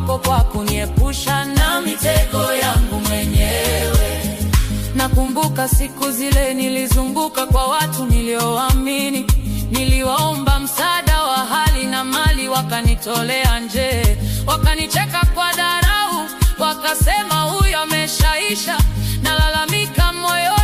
wako kwa kuniepusha na mitego yangu mwenyewe. Nakumbuka siku zile nilizunguka kwa watu nilioamini, niliwaomba msaada wa hali na mali, wakanitolea nje, wakanicheka kwa dharau, wakasema huyu ameshaisha. Nalalamika moyoni